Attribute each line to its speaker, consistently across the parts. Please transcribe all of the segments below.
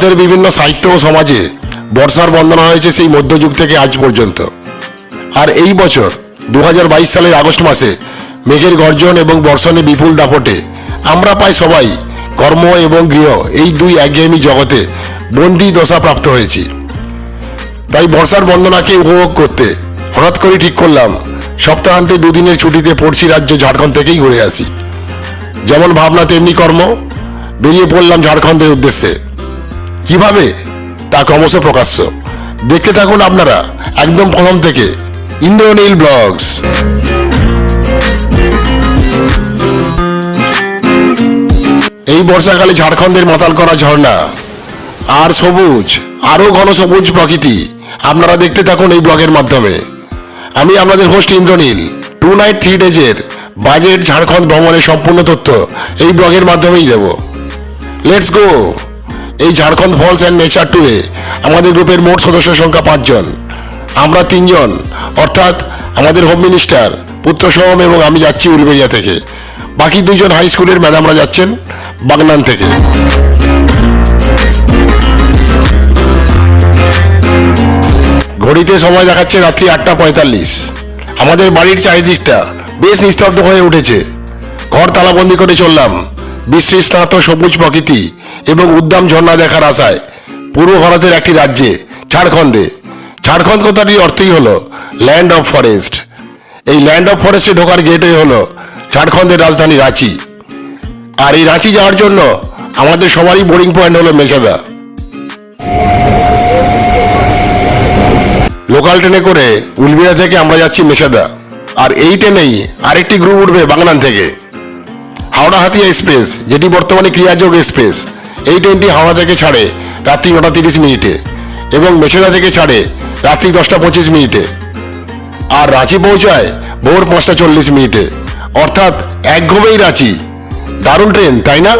Speaker 1: ভারতের বিভিন্ন সাহিত্য ও সমাজে বর্ষার বন্দনা হয়েছে সেই মধ্যযুগ থেকে আজ পর্যন্ত। আর এই বছর 2022 সালের আগস্ট মাসে মেঘের গর্জন এবং বর্ষণে বিপুল দাপটে আমরা প্রায় সবাই কর্ম এবং গৃহ এই দুই একঘেয়েমি জগতে বন্দি দশা প্রাপ্ত হয়েছি। তাই বর্ষার বন্দনাকে উপভোগ করতে হঠাৎ করে ঠিক করলাম সপ্তাহান্তে দুদিনের ছুটিতে পড়শি রাজ্য ঝাড়খণ্ড থেকেই ঘুরে আসি। যেমন ভাবনা তেমনি কর্ম, বেরিয়ে পড়লাম ঝাড়খণ্ডের উদ্দেশ্যে। কিভাবে তা ক্রমশ প্রকাশ্য। দেখতে থাকুন আপনারা একদম প্রথম থেকে ইন্দ্রনীল ব্লগস। এই বর্ষাকালে ঝাড়খণ্ডের মাতাল করা ঝর্ণা আর সবুজ, আরো ঘন সবুজ প্রকৃতি আপনারা দেখতে থাকুন এই ব্লগের মাধ্যমে। আমি আপনাদের হোস্ট ইন্দ্রনীল। 2 নাইট 3 ডেজের বাজেট ঝাড়খণ্ড ভ্রমণের সম্পূর্ণ তথ্য এই ব্লগের মাধ্যমেই দেব। Let's go. এই ঝাড়খণ্ড ফলস অ্যান্ড নেচার ট্যুরে আমাদের গ্রুপের মোট সদস্য সংখ্যা 5 জন। আমরা 3 জন, অর্থাৎ আমাদের হোম মিনিস্টার পুত্র সোহম এবং আমি যাচ্ছি উলবেড়িয়া থেকে। বাকি 2 জন হাই স্কুলের ম্যাডামরা যাচ্ছেন বাগনান থেকে। ঘড়িতে সময় দেখাচ্ছে রাত্রি 8:45। আমাদের বাড়ির চারিদিকটা বেশ নিস্তব্ধ হয়ে উঠেছে। ঘর তালাবন্দি করে চললাম বিশ্রী স্নাত সবুজ প্রকৃতি এবং উদ্দাম ঝর্ণা দেখার আশায় পূর্ব ভারতের একটি রাজ্যে ঝাড়খণ্ডে। ঝাড়খণ্ড কথাটির অর্থই হলো ল্যান্ড অফ ফরেস্ট। এই ল্যান্ড অফ ফরেস্টে ঢোকার গেটই হলো ঝাড়খণ্ডের রাজধানী রাঁচি। আর এই রাঁচি যাওয়ার জন্য আমাদের সবারই বোর্ডিং পয়েন্ট হলো মেছেদা। লোকাল ট্রেনে করে উলবেড়িয়া থেকে আমরা যাচ্ছি মেছেদা। আর এই ট্রেনেই আরেকটি গ্রুপ উঠবে বাগনান থেকে। হাওড়া হাতিয়া এক্সপ্রেস, যেটি বর্তমানে ক্রিয়াযোগ এক্সপ্রেস, এই ট্রেনটি হাওড়া থেকে ছাড়ে রাত্রি 9:30 মিনিটে এবং মেছেদা থেকে ছাড়ে রাত্রি 10:25 মিনিটে। আর রাঁচি পৌঁছায় ভোর 5:40 মিনিটে, অর্থাৎ এক ঘুমেই রাঁচি। দারুণ ট্রেন, তাই না?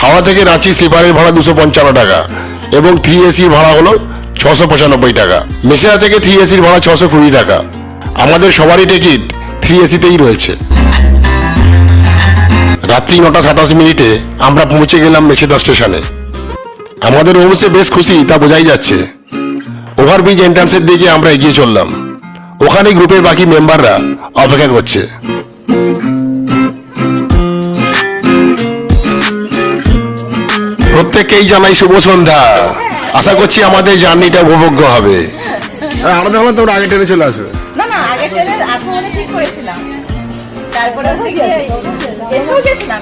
Speaker 1: হাওড়া থেকে রাঁচি স্লিপারের ভাড়া 255 টাকা এবং 3AC ভাড়া হলো 695 টাকা। মেছেদা থেকে 3AC ভাড়া 620 টাকা। আমাদের সবারই টিকিট 3AC-তেই রয়েছে। রাত্রি 9:27 মিনিটে আমরা পৌঁছে গেলাম মেছেদা স্টেশনে। আমাদের অবশ্যই বেশ খুশি, তা বোঝাই যাচ্ছে। ওভারব্রিজ এন্ট্রান্সের দিকে আমরা এগিয়ে চললাম। ওখানে গ্রুপের বাকি মেম্বাররা অপেক্ষা করছে। প্রত্যেককেই জানাই শুভ সন্ধ্যা। আশা করছি আমাদের জার্নিটা উপভোগ্য হবে। আমরা দেখলাম তোমরা আগে ট্রেনে চলে আসবে।
Speaker 2: না না, আগে ট্রেনে আসবো মানে ঠিক করেছিলাম। তারপরে হচ্ছে গিয়ে এসেও গেছিলাম।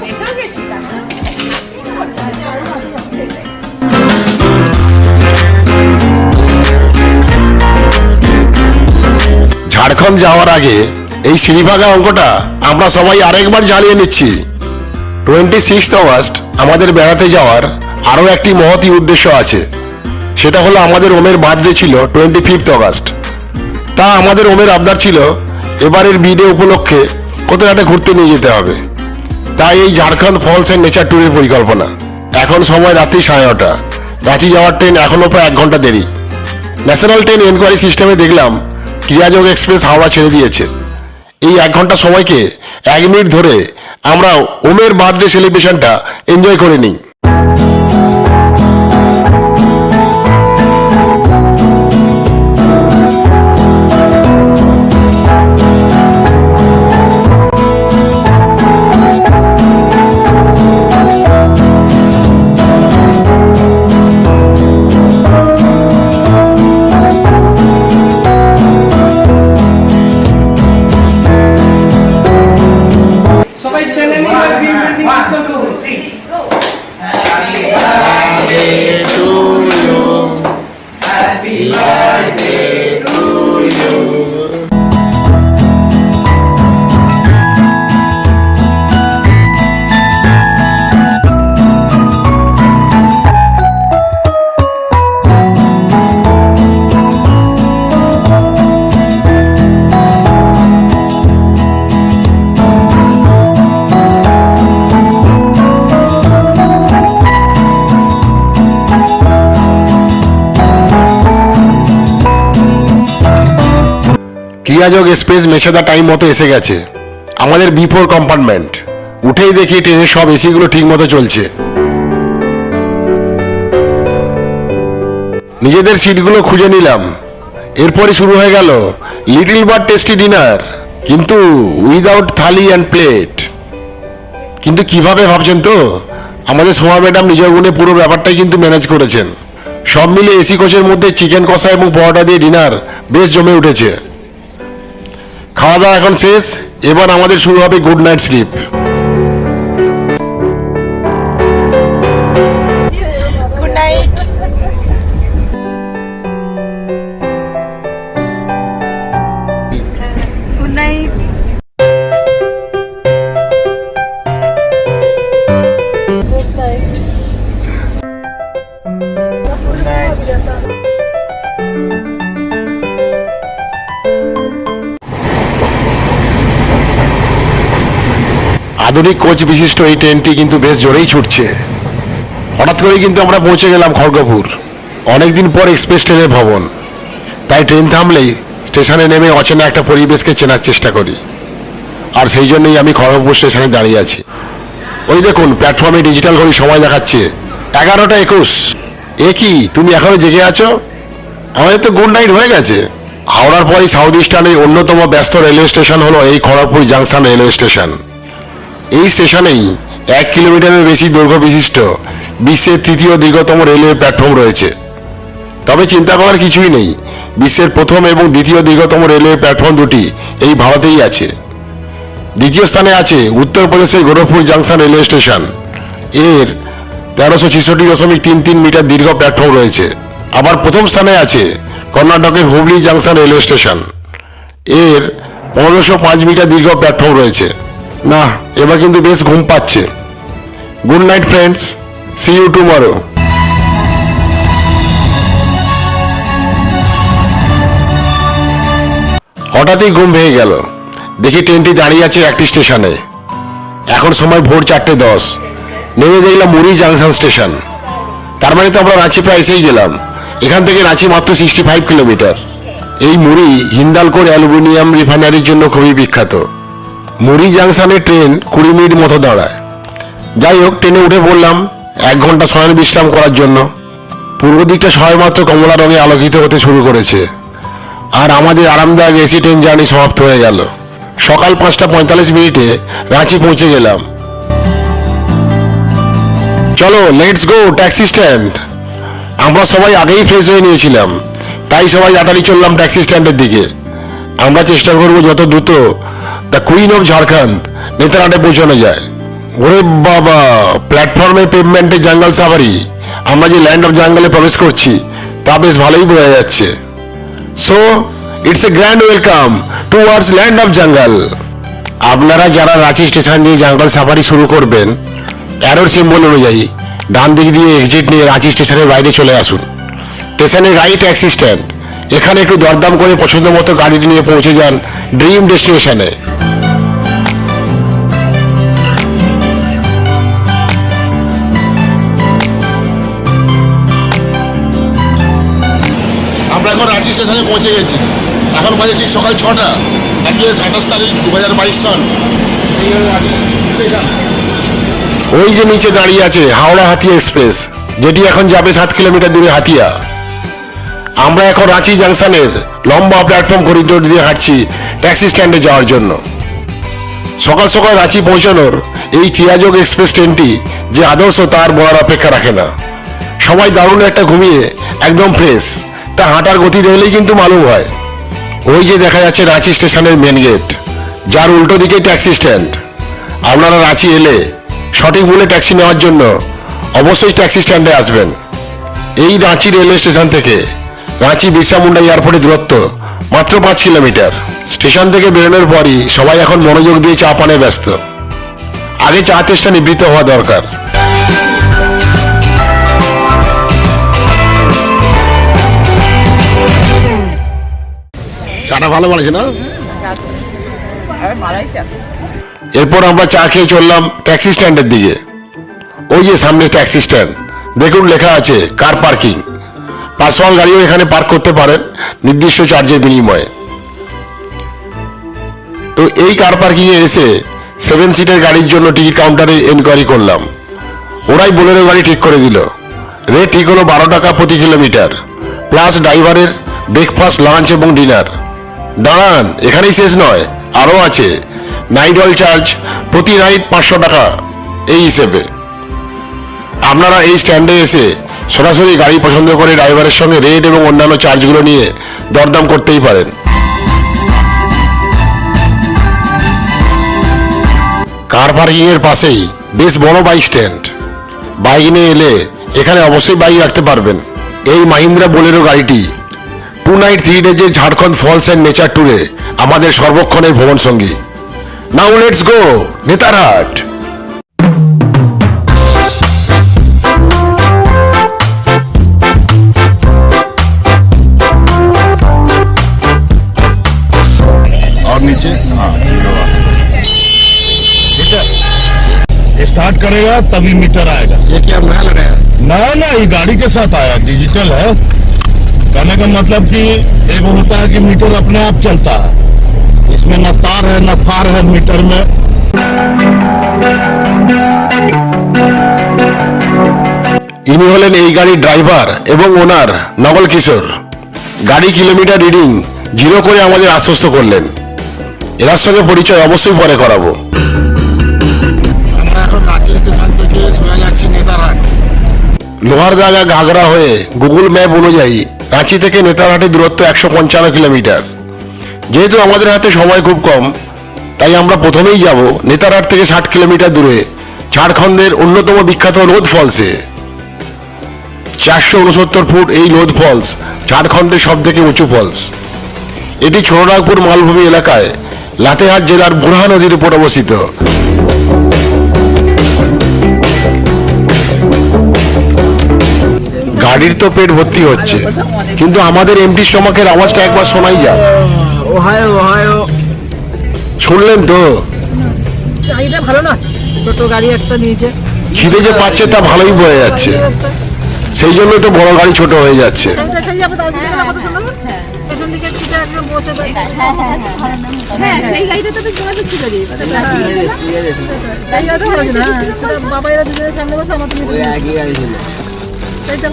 Speaker 1: ঝাড়খণ্ড যাওয়ার আগে এই সিঁড়িভাগা অঙ্কটা আমরা সবাই আরেকবার জ্বালিয়ে নিচ্ছি। 26 অগস্ট আমাদের বেড়াতে যাওয়ার আরও একটি মহতী উদ্দেশ্য আছে। সেটা হলো আমাদের ওমের বার্থডে ছিল 25 অগস্ট। তা আমাদের ওমের আবদার ছিল এবারের বিডে উপলক্ষে কোথাও একটা ঘুরতে নিয়ে যেতে হবে। তাই এই ঝাড়খণ্ড ফলস অ্যান্ড নেচার ট্যুরের পরিকল্পনা। এখন সময় রাত্রি 9:30। রাঁচি যাওয়ার ট্রেন এখনও প্রায় 1 ঘন্টা দেরি। ন্যাশনাল ট্রেন এনকোয়ারি সিস্টেমে দেখলাম ক্রিয়াযোগ এক্সপ্রেস হাওড়া ছেড়ে দিয়েছে। এই 1 ঘন্টা সময়কে 1 মিনিট ধরে আমরা ওমের বার্থডে সেলিব্রেশনটা এনজয় করে নিই। ক্রিয়াযোগ এক্সপ্রেস মেছেদা টাইম মতো এসে গেছে। আমাদের B4 কম্পার্টমেন্ট। উঠেই দেখি ট্রেনের সব এসিগুলো ঠিক মতো চলছে। নিজেদের সিটগুলো খুঁজে নিলাম। এরপরে শুরু হয়ে গেল লিটল বাট টেস্টি ডিনার, কিন্তু উইদাউট থালি অ্যান্ড প্লেট। কিন্তু কিভাবে ভাবছেন তো, আমাদের সোমা ম্যাডাম নিজের গুণে পুরো ব্যাপারটাই কিন্তু ম্যানেজ করেছেন। সব মিলে এসি কোচের মধ্যে চিকেন কষা এবং পরোটা দিয়ে ডিনার বেশ জমে উঠেছে। খাওয়া দাওয়া এখন শেষ, এবার আমাদের শুরু হবে good night sleep.
Speaker 2: Good night. Good night.
Speaker 1: আধুনিক কোচ বিশিষ্ট এই ট্রেনটি কিন্তু বেশ জোরেই ছুটছে। হঠাৎ করেই কিন্তু আমরা পৌঁছে গেলাম খড়গপুর। অনেকদিন পর এক্সপ্রেস ট্রেনের ভবন, তাই ট্রেন থামলেই স্টেশনে নেমে অচেনা একটা পরিবেশকে চেনার চেষ্টা করি। আর সেই জন্যই আমি খড়গপুর স্টেশনে দাঁড়িয়ে আছি। ওই দেখুন, প্ল্যাটফর্মে ডিজিটাল ঘড়ি সময় দেখাচ্ছে 11:21। এ কি, তুমি এখনো জেগে আছো? আমাদের তো গুড নাইট হয়ে গেছে। হাওড়ার পরই সাউথ ইস্টার্নের অন্যতম ব্যস্ত রেলওয়ে স্টেশন হলো এই খড়গপুর জাংশন রেলওয়ে স্টেশন। এই স্টেশনেই 1 কিলোমিটারের বেশি দৈর্ঘ্য বিশিষ্ট বিশ্বের তৃতীয় দীর্ঘতম রেলওয়ে প্ল্যাটফর্ম রয়েছে। তবে চিন্তা করার কিছুই নেই, বিশ্বের প্রথম এবং দ্বিতীয় দীর্ঘতম রেলওয়ে প্ল্যাটফর্ম দুটি এই ভারতেই আছে। দ্বিতীয় স্থানে আছে উত্তরপ্রদেশের গোরখপুর জাংশন রেলওয়ে স্টেশন। এর 1366.33 মিটার দীর্ঘ প্ল্যাটফর্ম রয়েছে। আবার প্রথম স্থানে আছে কর্ণাটকের হুবলি জাংশন রেলওয়ে স্টেশন। এর 1505 মিটার দীর্ঘ প্ল্যাটফর্ম রয়েছে। না, এবার কিন্তু বেশ ঘুম পাচ্ছে। Good night friends, see you tomorrow. হঠাৎই ঘুম ভেঙে গেল, দেখি ট্রেনটি দাঁড়িয়ে আছে একটি স্টেশনে। এখন সময় ভোর 4:10। নেমে দেখলাম মুড়ি জাংশন স্টেশন। তার মানে তো আমরা রাঁচি প্রায় এসেই গেলাম। এখান থেকে রাঁচি মাত্র 65 কিলোমিটার। এই মুড়ি হিন্দালকোর অ্যালুমিনিয়াম রিফাইনারির জন্য খুবই বিখ্যাত। মুড়ি জাংশনে ট্রেন 20 মিনিট মতো দাঁড়ায়। যাই হোক, ট্রেনে উঠে পড়লাম 1 ঘন্টা শয়ন বিশ্রাম করার জন্য। পূর্ব দিকটা সবেমাত্র কমলা রঙে আলোকিত হতে শুরু করেছে, আর আমাদের আরামদায়ক এসি ট্রেন জার্নি সমাপ্ত হয়ে গেল। সকাল 5:45 মিনিটে রাঁচি পৌঁছে গেলাম। চলো লেটস গো ট্যাক্সি স্ট্যান্ড। আমরা সবাই আগেই ফ্রেশ হয়ে নিয়েছিলাম, তাই সবাই তাড়াতাড়ি চললাম ট্যাক্সি স্ট্যান্ডের দিকে। আমরা চেষ্টা করব যত দ্রুত দ্য কুইন অফ ঝাড়খণ্ড নেতারহাটে পৌঁছানো যায়। ওরে বাবা, প্ল্যাটফর্মে পেভমেন্টে জঙ্গল সাফারি। আমরা যে ল্যান্ড অফ জঙ্গলে প্রবেশ করছি তা বেশ ভালোই বোঝা যাচ্ছে। So it's a grand welcome towards land of জঙ্গল। আপনারা যারা রাঁচি স্টেশন দিয়ে জঙ্গল সাফারি শুরু করবেন, অ্যারোর সিম্বল অনুযায়ী ডান দিক দিয়ে এক্সিট নিয়ে রাঁচি স্টেশনের বাইরে চলে আসুন। স্টেশনের রাইট ট্যাক্সি স্ট্যান্ড। এখানে একটু দরদাম করে পছন্দ মতো গাড়িটি নিয়ে পৌঁছে যান ড্রিম ডেস্টিনেশনে। আমরা এখন রাঁচি স্টেশনে পৌঁছে গেছি। এখন বাজে ঠিক সকাল 6টা। আজকে 27 তারিখ 2022 সন। ওই যে নিচে দাঁড়িয়ে আছে হাওড়া হাতিয়া এক্সপ্রেস, যেটি এখন যাবে 7 কিলোমিটার দূরে হাতিয়া। আমরা এখন রাঁচি জাংশনের লম্বা প্ল্যাটফর্ম করিডোর দিয়ে হাঁটছি ট্যাক্সি স্ট্যান্ডে যাওয়ার জন্য। সকাল সকাল রাঁচি পৌঁছানোর এই ক্রিয়াযোগ এক্সপ্রেস ট্রেনটি যে আদর্শ তার বলার অপেক্ষা রাখে না। সবাই দারুণ একটা ঘুমিয়ে একদম ফ্রেশ, তা হাঁটার গতি দেখলেই কিন্তু মালুম হয়। ওই যে দেখা যাচ্ছে রাঁচি স্টেশনের মেন গেট, যার উল্টো দিকে ট্যাক্সি স্ট্যান্ড। আপনারা রাঁচি এলে সঠিক মূল্যে ট্যাক্সি নেওয়ার জন্য অবশ্যই ট্যাক্সি স্ট্যান্ডে আসবেন। এই রাঁচি রেলওয়ে স্টেশন থেকে রাঁচি বিরসা মুন্ডা এয়ারপোর্টের দূরত্ব মাত্র 5 কিলোমিটার। স্টেশন থেকে বেরোনোর পরই সবাই এখন মনোযোগ দিয়ে চা পানে ব্যস্ত। আগে চা তেষ্টা নিবৃত্ত হওয়া দরকার। চাটা ভালো বানিয়েছে না? এরপর আমরা চা খেয়ে চললাম ট্যাক্সি স্ট্যান্ডের দিকে। ওই যে সামনে ট্যাক্সি স্ট্যান্ড, দেখুন লেখা আছে কার পার্কিং। পার্সোনাল গাড়িও এখানে পার্ক করতে পারেন নির্দিষ্ট চার্জের বিনিময়ে। তো এই কার পার্কিং এ এসে 7 সিটের গাড়ির জন্য টিকিট কাউন্টারে এনকোয়ারি করলাম। ওরাই বোলেরো গাড়ি ঠিক করে দিল। রেট ঠিক হলো 12 টাকা প্রতি কিলোমিটার। প্লাস ড্রাইভারের ব্রেকফাস্ট, লাঞ্চ এবং ডিনার। দাঁড়ান, এখানেই শেষ নয়, আরও আছে নাইট হল চার্জ, প্রতি নাইট 500 টাকা এই হিসেবে। আপনারা এই স্ট্যান্ডে এসে সরাসরি গাড়ি পছন্দ করে ড্রাইভারের সঙ্গে রেট এবং অন্যান্য চার্জগুলো নিয়ে দরদাম করতেই পারেন। কার পার্কিং এর পাশেই বেশ বড় বাইক স্ট্যান্ড। বাইক নিয়ে এলে এখানে অবশ্যই বাইক রাখতে পারবেন। এই মাহিন্দ্রা বোলেরো গাড়িটি 2 নাইট 3 ডেজের ঝাড়খণ্ড ফলস অ্যান্ড নেচার ট্যুরে আমাদের সর্বক্ষণের ভ্রমণ সঙ্গী। Now let's go Netarhat.
Speaker 3: और नीचे हाँ मीटर स्टार्ट करेगा तभी मीटर आएगा।
Speaker 1: ये क्या नया लगाया?
Speaker 3: ना ना ये गाड़ी के साथ आया, डिजिटल है। कहने का मतलब कि एक होता है कि मीटर अपने आप चलता है, इसमें न तार है न फार है मीटर में।
Speaker 1: ইনি হলেন এই গাড়ির ড্রাইভার এবং ওনার নবল কিশোর। গাড়ি কিলোমিটার রিডিং 0 করে আমাদের আশ্বস্ত করলেন। এনার সঙ্গে পরিচয় অবশ্যই পরে করাবো। আমরা এখন রাঁচি স্টেশন থেকে সোজা যাচ্ছি নেতারহাট। লোহারদাগা ঘাগরা হয়ে গুগল ম্যাপ অনুযায়ী রাঁচি থেকে নেতারহাটের দূরত্ব 155 কিলোমিটার। যেহেতু আমাদের হাতে সময় খুব কম, তাই আমরা প্রথমেই যাব নেতারহাট থেকে 60 কিলোমিটার দূরে ঝাড়খণ্ডের অন্যতম বিখ্যাত লোধ ফলসে। 469 ফুট এই লোধ ফলস ঝাড়খণ্ডের সব থেকে উঁচু ফলস। এটি ছোটনাগপুর মালভূমি এলাকায় লাতেহার জেলার বুড়হা নদীর উপর অবস্থিত। গাড়ির তো পেট ভর্তি হচ্ছে, কিন্তু আমাদের এমটি স্টমাকের আওয়াজটা একবার শোনাই যাক। শুনলেন তো?
Speaker 4: গাড়িটা ভালো না, ছোট গাড়ি একটা নিয়েছে।
Speaker 1: খিদে যে পাচ্ছে তা ভালোই বোঝা যাচ্ছে, সেই জন্য তো বড় গাড়ি ছোট হয়ে যাচ্ছে।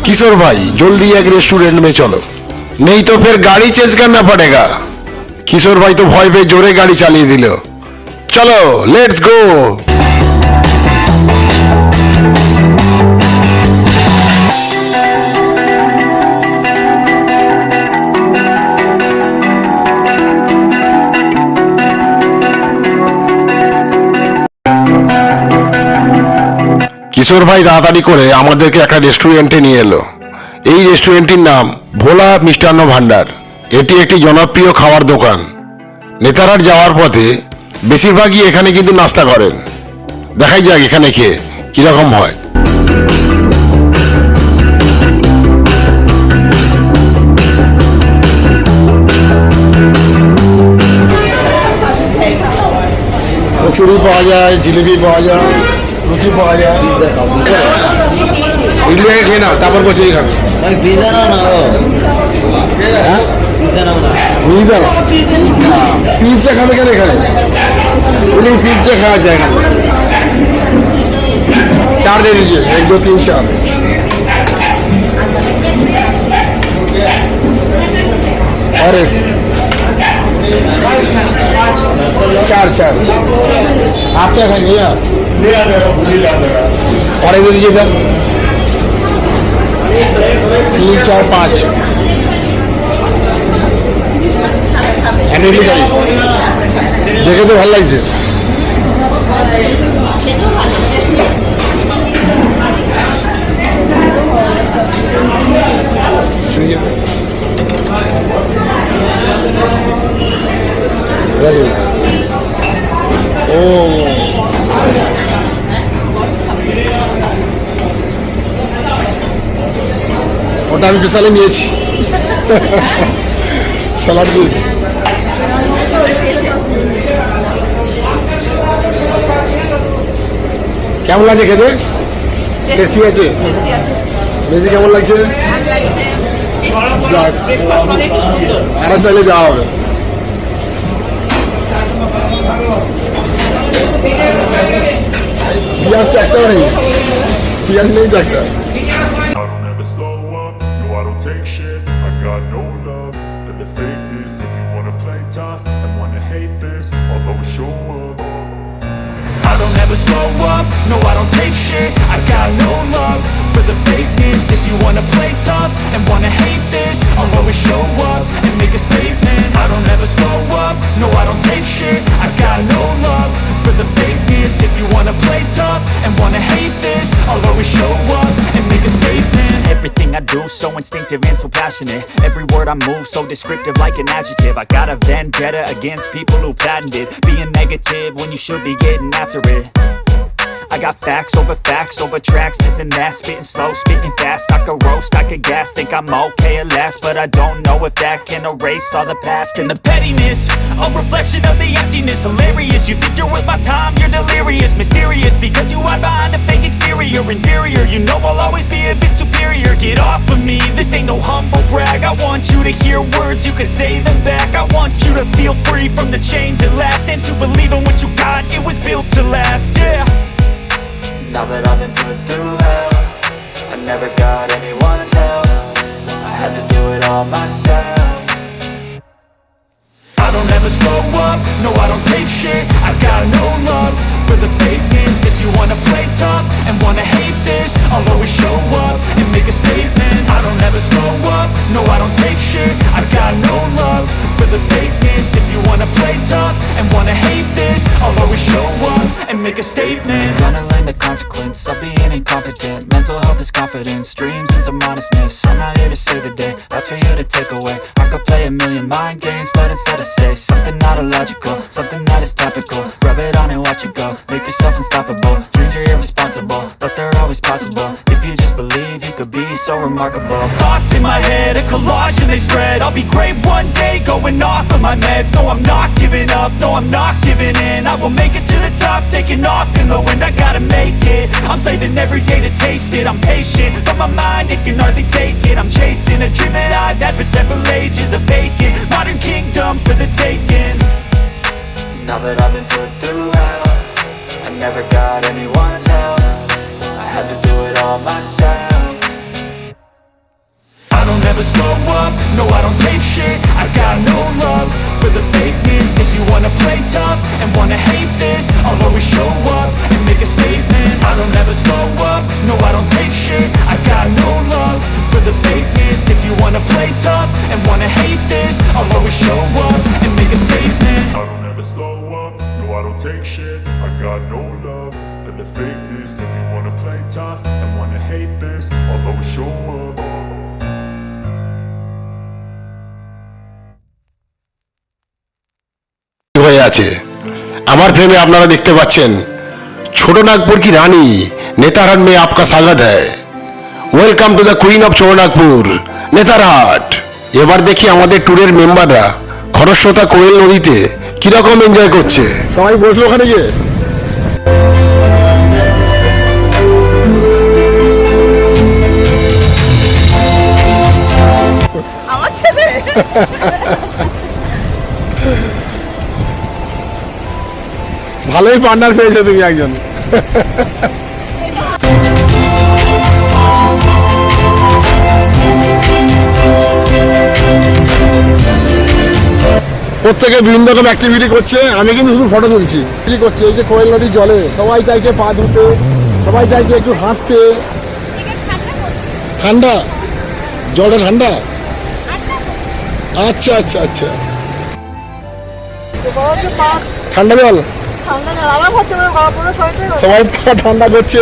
Speaker 1: किशोर भाई जल्दी एक रेस्टोरेंट में चलो, नहीं तो फिर गाड़ी चेंज करना पड़ेगा। किशोर भाई तो भय पे जोरे गाड़ी चालिए दिल। चलो लेट्स गो। কিশোর ভাই তাড়াতাড়ি করে আমাদেরকে একটা রেস্টুরেন্টে নিয়ে এলো। এই রেস্টুরেন্টটির নাম ভোলা মিষ্টান্ন ভান্ডার। এটি একটি জনপ্রিয় খাবার দোকান। নেতারহাট যাওয়ার পথে বেশিরভাগই এখানে কিন্তু নাস্তা করেন। দেখাই যাক এখানে খেয়ে কিরকম হয়। কচুরি পাওয়া যায়, জিলিপি পাওয়া যায়, লুচি পাওয়া যায়। ইডলি আগে খেয়ে নাও, তারপর কচুরি খাবে। হ্যাঁ পিৎজা খাবে কেন এখানে? উনি পিৎজা খাওয়া যায় না। 4 दे दीजिए, 1 2 3 4। और एक 4 आप क्या खाएंगे यार? और एक दे दीजिए सर। 3 4 5 इडली खाइए, देखे तो ভালো লাগছে। ও ওটা আমি বিশালে নিয়েছি, স্যালাড দিয়েছি। কেমন লাগছে খেতে? টেস্টি আছে? বেশি কেমন লাগছে? আরো চাইলে যাওয়া হবে। পেঁয়াজ তো একটাও নেই, পেঁয়াজ নেই তো একটা।
Speaker 5: I don't ever slow up, no I don't take shit. I tough and wanna hate this, I'll always show up. I don't ever slow up, no I don't take shit. I got no love for the fakeness. If you wanna play tough and wanna hate this, I'll always show up and make a statement. I don't ever slow up, no I don't take shit. I got no love for the fakeness. If you wanna play tough and wanna hate this, I'll always show up and make a statement.
Speaker 6: Everything I do so instinctive and so passionate. Every word I move so descriptive like an adjective. I got a vendetta against people who patented being negative when you should be getting after it. I got facts over tracks, this and that. Spitting slow, spitting fast. I could roast, I could gas. Think I'm okay at last, but I don't know if that can erase all the past. And the pettiness, a reflection of the emptiness. Hilarious, you think you're worth my time, you're delirious. Mysterious, because you hide behind a fake exterior. Inferior, you know I'll always be a bit superior. Get off of me, this ain't no humble brag. I want you to hear words, you can say them back. I want you to feel free from the chains at last, and to believe in what you got, it was built to last, yeah. Now that I've been put through hell, I never got anyone's help. I had to do it all myself.
Speaker 5: I don't ever slow up, no I don't take shit. I got no love for the fakeness. If you wanna play tough and wanna hate this, I'll always show up and make a statement. I don't ever slow up, no I don't take shit. I got no love for the fakeness. If you wanna play tough and wanna hate this, I'll always show up and make a statement.
Speaker 6: Gonna learn the consequence of being incompetent. Mental health is confidence, dreams and some honestness. I'm not here to save the day, that's for you to take away. I could play a million mind games, but instead I say something not illogical, something that is topical. Rub it on and watch it go, make yourself unstoppable. Dreams are irresponsible, but they're always possible. If you just believe, you could be so remarkable.
Speaker 5: Thoughts in my head, a collage and they spread. I'll be great one day, going off of my meds. No, I'm not giving up, no, I'm not giving in. I will make it to the top, taking off in the wind. I gotta make it, I'm saving every day to taste it. I'm patient, but my mind, it can hardly take it. I'm chasing a dream that I've had for several ages. A vacant, modern kingdom for the taking.
Speaker 6: Now that I've been put through hell, I never got anyone's help. I had to do it all myself.
Speaker 5: I don't ever slow up, no I don't take shit. I got no love for the fakeness. If you wanna play tough and wanna hate this, I'll always show up and make a statement. I don't ever slow up, no I don't take shit. I got no love for the fakeness. If you wanna play tough and wanna hate this, I'll always show up and make a statement. I don't ever slow up, no I don't take shit. I got no love for the fakeness. If you wanna play tough and wanna hate this, I'll always show up.
Speaker 1: হয়ে আছে আমার প্রেমে আপনারা দেখতে পাচ্ছেন ছোট নাগপুর কি রানী নেতারহাট মে আপকা স্বাগত হ্যায় welcome to the queen of ছোট নাগপুর নেতারহাট। এবার দেখি আমাদের ট্যুরের মেম্বাররা খরস্রোতা কোয়েল নদীতে কিরকম এনজয় করছে। সবাই বসলো ওখানে গিয়ে
Speaker 2: আমার ছেলে
Speaker 1: ভালোই পার্টনার পেয়েছো তুমি একজন। প্রত্যেকে বিভিন্ন রকম অ্যাক্টিভিটি করছে, আমি কিন্তু শুধু ফটো তুলছি। কি করছে এই যে কোয়েল নদীর জলে সবাই চাইছে পা ধুতে, সবাই চাইছে একটু হাঁটতে। ঠান্ডা জলটা ঠান্ডা, আচ্ছা আচ্ছা আচ্ছা ঠান্ডা জল সবাই ঠান্ডা করছে।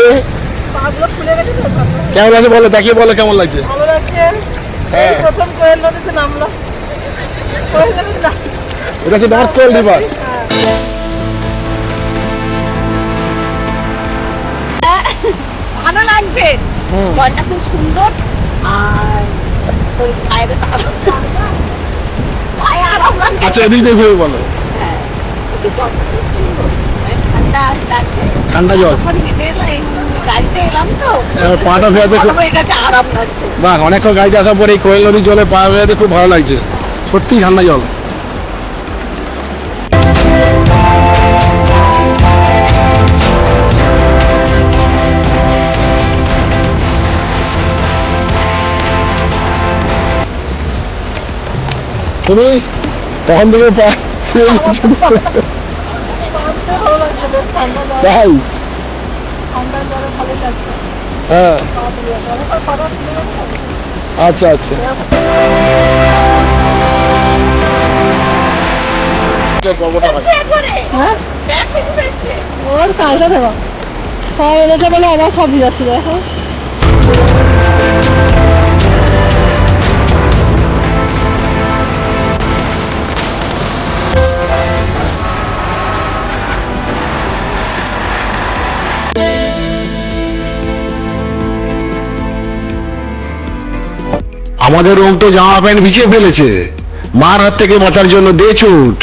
Speaker 1: কেমন আছে বলো, তাকিয়ে বলো কেমন লাগছে। হ্যাঁ এটা হচ্ছে নর্থ কোয়েল রিভার।
Speaker 2: ভালো লাগছে, জলটা খুব সুন্দর আর পায়ে আরাম লাগছে।
Speaker 1: আচ্ছা এদিক দেখে বলো। ঠান্ডা জল
Speaker 2: গাড়িতে এলাম তো
Speaker 1: পাটা ভেজাতে খুব
Speaker 2: আরাম লাগছে।
Speaker 1: বাহ, অনেকক্ষণ গাড়িতে আসার পরে এই কোয়েল নদীর জলে পা ভেজাতে খুব ভালো লাগছে, সত্যি ঠান্ডা জল। তুমি তখন থেকে
Speaker 4: ভালো লাগছে, বেশ ঠান্ডা জল,
Speaker 1: তাই
Speaker 4: ঠান্ডা জলে ভালো লাগছে।
Speaker 1: হ্যাঁ,
Speaker 4: অনেকবার কথা শুনে গেছে।
Speaker 1: আচ্ছা আচ্ছা।
Speaker 4: হ্যাঁ, ওর কালটা দেবো সব এনেছে বলে আবার সব যাচ্ছে দেখো।
Speaker 1: আমাদের ওম তো জামা প্যান্ট ভিজিয়ে ফেলেছে, মার হাত থেকে বাঁচার জন্য দে ছুট।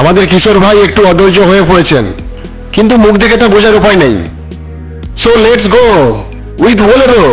Speaker 1: আমাদের কিশোর ভাই একটু অধৈর্য হয়ে পড়েছেন, কিন্তু মুখ দেখে তা বোঝার উপায় নেই। So let's go with Bolero.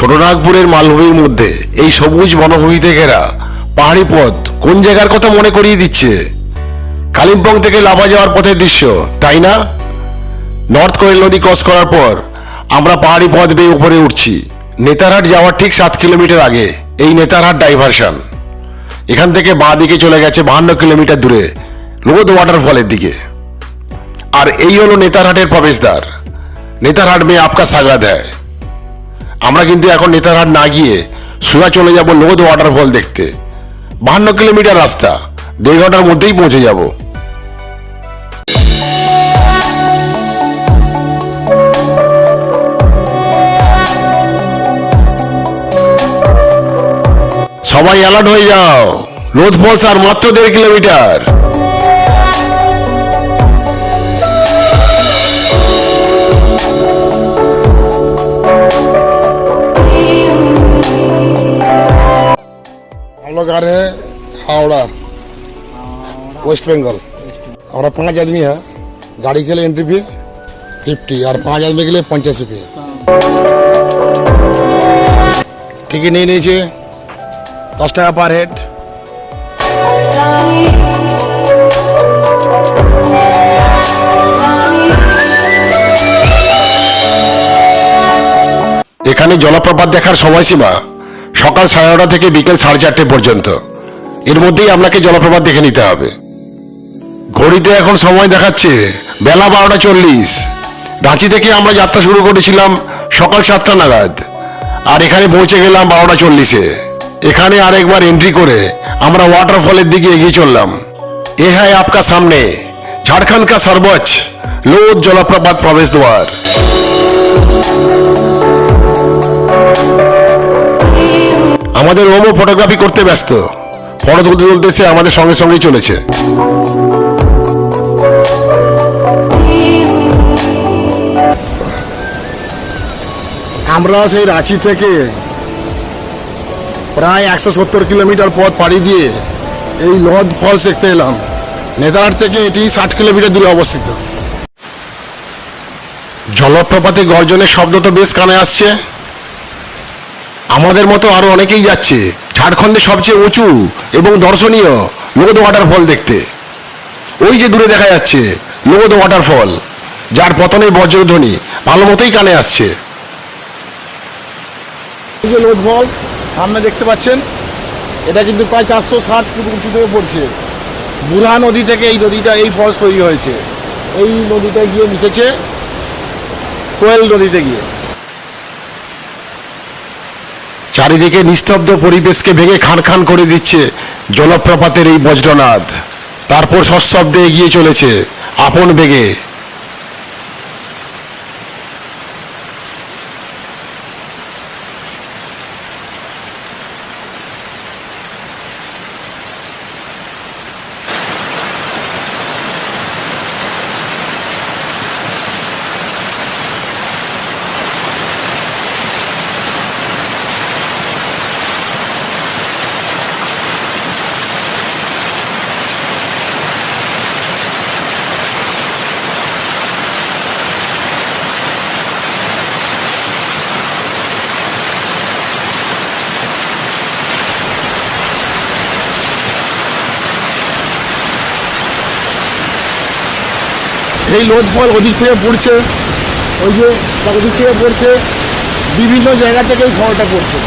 Speaker 1: ছোটনাগপুরের মালভূমির মধ্যে এই সবুজ বনভূমিতে ঘেরা পাহাড়ি পথ কোন জায়গার কথা মনে করিয়ে দিচ্ছে? কালিম্পং থেকে লাভা যাওয়ার পথের দৃশ্য, তাই না? নর্থ কোয়েল নদী ক্রস করার পর আমরা পাহাড়ি পথ বেয়ে উপরে উঠছি। নেতারহাট যাওয়ার ঠিক 7 কিলোমিটার আগে এই নেতারহাট ডাইভারশন। এখান থেকে বাঁ দিকে চলে গেছে 52 কিলোমিটার দূরে লোদ ওয়াটারফলের দিকে। আর এই হলো নেতারহাটের প্রবেশদ্বার। নেতারহাট মে আপকা স্বাগত হ্যায়। আমরা কিন্তু এখন নেতারহাট না গিয়ে সোজা চলে যাব লোদ ওয়াটারফল দেখতে। 52 কিলোমিটার রাস্তা, 1.5 ঘন্টার মধ্যেই পৌঁছে যাব। সবাই অ্যালার্ট হয়ে যাও, লোদ ফলস আর মাত্র 1.5 কিলোমিটার। हम लोग आ रहे हैं हावड़ा, वेस्ट बंगाल। हमारा 5 आदमी है। गाड़ी के लिए एंट्री फी 50 और 5 आदमी के लिए 50 रुपये। टिकट नहीं नीचे 10 টাকা पर हेड। এখানে জলপ্রপাত দেখার সময়সীমা সকাল 9:30 থেকে বিকেল 4:30 পর্যন্ত। এর মধ্যেই আপনাকে জলপ্রপাত দেখে নিতে হবে। ঘড়িতে এখন সময় দেখাচ্ছে বেলা 12:40। রাঁচি থেকে আমরা যাত্রা শুরু করেছিলাম সকাল 7টা নাগাদ, আর এখানে পৌঁছে গেলাম 12:40-এ। এখানে আরেকবার এন্ট্রি করে আমরা ওয়াটারফলের দিকে এগিয়ে চললাম। এ হ্যায় আপকা সামনে ঝাড়খণ্ড কা সর্বোচ্চ লোদ জলপ্রপাত প্রবেশ দ্বার। আমাদের ওমও ফটোগ্রাফি করতে ব্যস্ত, ফটো তুলতে তুলতে সে আমাদের সঙ্গে সঙ্গেই চলেছে। আমরা সেই রাঁচি থেকে প্রায় 170 কিলোমিটার পথ পাড়ি দিয়ে এই লোদ ফলস দেখতে এলাম। নেতারহাট থেকে এটি 60 কিলোমিটার দূরে অবস্থিত। জলপ্রপাতে গর্জনের শব্দ তো বেশ কানে আসছে। আমাদের মতো আরো অনেকেই যাচ্ছে ঝাড়খণ্ডের সবচেয়ে উঁচু এবং দর্শনীয় লোদ ওয়াটারফল দেখতে। ওই যে দূরে দেখা যাচ্ছে লোদ ওয়াটারফল, যার পতনের বজ্রধ্বনি ভালো মতোই কানে আসছে। এই যে লোদ ফলস সামনে দেখতে পাচ্ছেন, এটা কিন্তু প্রায় 460 ফুট উঁচু থেকে পড়ছে। বুড়া নদী থেকে এই ফলস তৈরি হয়েছে। এই নদীটা গিয়ে মিশেছে কোয়েল নদীতে গিয়ে। চারিদিকে নিস্তব্ধ পরিবেশকে ভেঙে খান খান করে দিচ্ছে জলপ্রপাতের এই বজ্রনাদ। তারপর সশব্দে এগিয়ে চলেছে আপন বেগে।
Speaker 3: এই লোদ ফল ওদিক থেকে পড়ছে, ওই যে ওদিক থেকে পড়ছে, বিভিন্ন জায়গা থেকে এই খবরটা পড়ছে।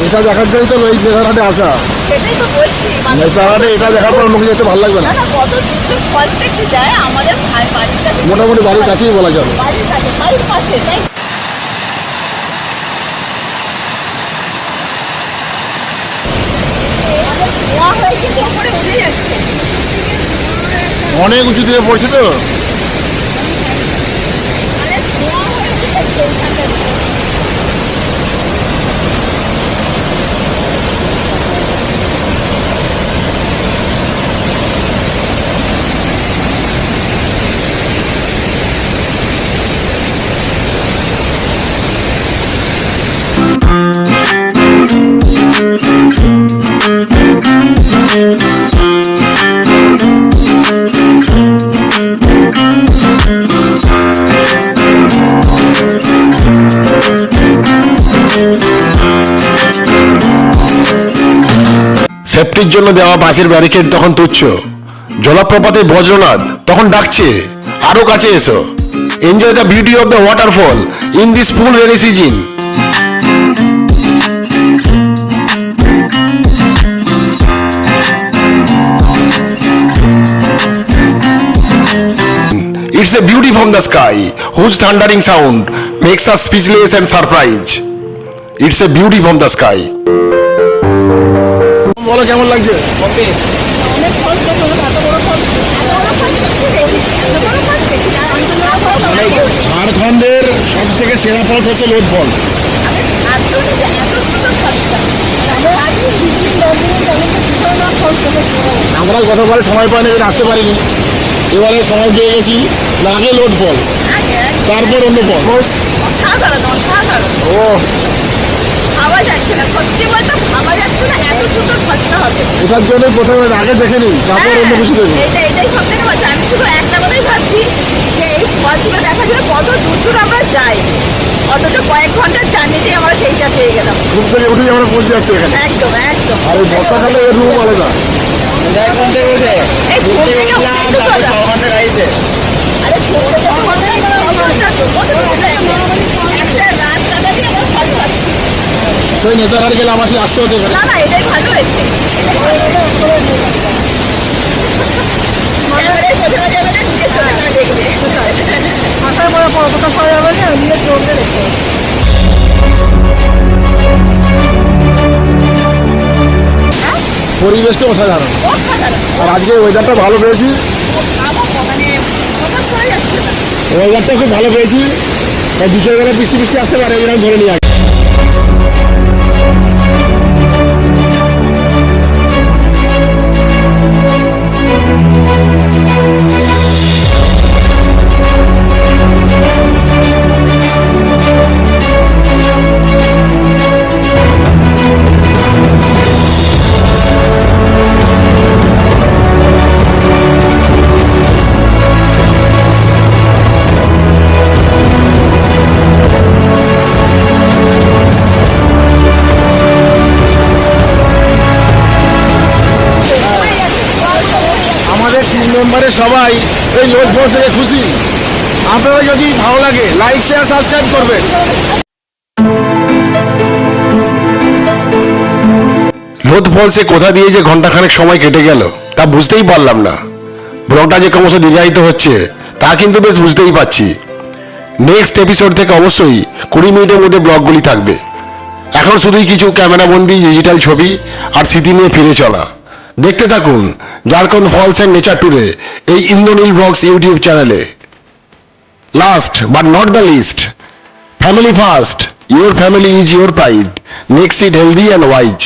Speaker 3: এটা দেখার জন্য তো এই নেতারহাটে আসা।
Speaker 2: সেটাই তো বলছি,
Speaker 3: নেতারহাটে এটা দেখার পর অন্য যেতে ভালো লাগবে না।
Speaker 2: না না, কত দূর ফল দেখতে যায় আমাদের বাড়ির কাছে,
Speaker 3: মোটামুটি বাড়ির কাছেই বলা যাবে।
Speaker 2: বাড়ির কাছে, বাড়ির পাশে, তাই আমাদের ধোঁয়া হয়ে কিন্তু উপরে উঠে যাচ্ছে।
Speaker 3: অনেক উঁচু থেকে পড়ছে তো।
Speaker 2: মানে ধোঁয়া হয়ে উঠে যাচ্ছে ওইখানটা দিয়ে।
Speaker 1: সেফটির জন্য দেওয়া বাঁশের ব্যারিকেড তখন তুচ্ছ, জলপ্রপাতে বজ্রনাথ তখন ডাকছে আরো কাছে এসো। Enjoy the beauty of the waterfall in this full rainy season. It's a beauty from the sky whose thundering sound makes us speechless and surprised. It's a beauty from the sky.
Speaker 3: বলো কেমন লাগছে?
Speaker 2: অনেক ফল দেখো, এত বড় ফল, এত বড় ফল সত্যি দেখি, এত বড় ফল দেখি। আর আমি তো না ফল
Speaker 3: ঝাড়খণ্ডের সব থেকে সেরা ফলস হচ্ছে লোদ ফল।
Speaker 2: এত সুন্দর ফলটা আমরা আগে দিন না ফল খেয়েছি।
Speaker 3: আমরা গতবারে সময় পাইনি, এবার আসতে পারিনি, এবারে সময় পেয়ে গেছি। আগে লোদ ফলস, তারপর অন্য ফলস।
Speaker 2: অসাধারণ, অসাধারণ।
Speaker 3: ও
Speaker 2: ভাবা যাচ্ছে না, সত্যি বলতে ভাবা যাচ্ছে না এত সুন্দর ফলটা হবে।
Speaker 3: এটার জন্য প্রথমে আগে দেখে নিই, তারপর অন্য কিছু দেখবো।
Speaker 2: এটাই সব থেকে মজা। আমি শুধু একটা কথাই ভাবছি যে এই ফলগুলো দেখা যায় কত দূর দূর আমরা যাই, অথচ কয়েক ঘন্টার জার্নিতে আমরা সেইটা পেয়ে গেলাম।
Speaker 3: ঘুম থেকে উঠেই আমরা পৌঁছে যাচ্ছি এখানে।
Speaker 2: একদম একদম।
Speaker 3: আর এই বর্ষাকালে এর রুম আলাদা।
Speaker 2: এই ঘুম থেকে উঠে একটু কথা। আরে ঘুম থেকে উঠে একটা রাত কাটাতে আমরা ফল পাচ্ছি।
Speaker 3: সেই নেতারহাট গেলে আমার সেই আসতে হতে পারে।
Speaker 2: না না, এটাই ভালো হয়েছে। ক্যামেরায় বোঝানো যাবে না, নিজের চোখে না দেখবে।
Speaker 4: মাথায় বড় পর্বটা পাওয়া যাবে না, নিজের চোখে দেখতে।
Speaker 3: পরিবেশটা অসাধারণ,
Speaker 2: অসাধারণ।
Speaker 3: আর আজকে ওয়েদারটা ভালো পেয়েছি।
Speaker 2: মানে ফোকাস করা যাচ্ছে না।
Speaker 3: ওয়েদারটা খুব ভালো পেয়েছি। তাই বিকেলবেলা বৃষ্টি বৃষ্টি আসতে পারে, এরকম ধরে নিয়ে আসি। আমাদের টিম মেম্বারের সবাই এই লোদ ফলস থেকে খুশি। আপনারা যদি ভালো লাগে লাইক শেয়ার সাবস্ক্রাইব করবেন।
Speaker 1: লোদ ফলসে কোথা দিয়ে যে ঘন্টাখানেক সময় কেটে গেল তা বুঝতেই পারলাম না। ব্লগটা যে ক্রমশ দীর্ঘায়িত হচ্ছে তা কিন্তু বেশ বুঝতেই পারছি। নেক্সট এপিসোড থেকে অবশ্যই 20 মিনিটের মধ্যে ব্লগগুলি থাকবে। এখন শুধুই কিছু ক্যামেরাবন্দি ডিজিটাল ছবি আর স্মৃতি নিয়ে ফিরে চলা। দেখতে থাকুন ঝাড়খণ্ড ফলস অ্যান্ড নেচার ট্যুরে এই ইন্দ্রনীল ব্লগস ইউটিউব চ্যানেলে। Last but not the least, family first, your family is your pride, makes it healthy and wise.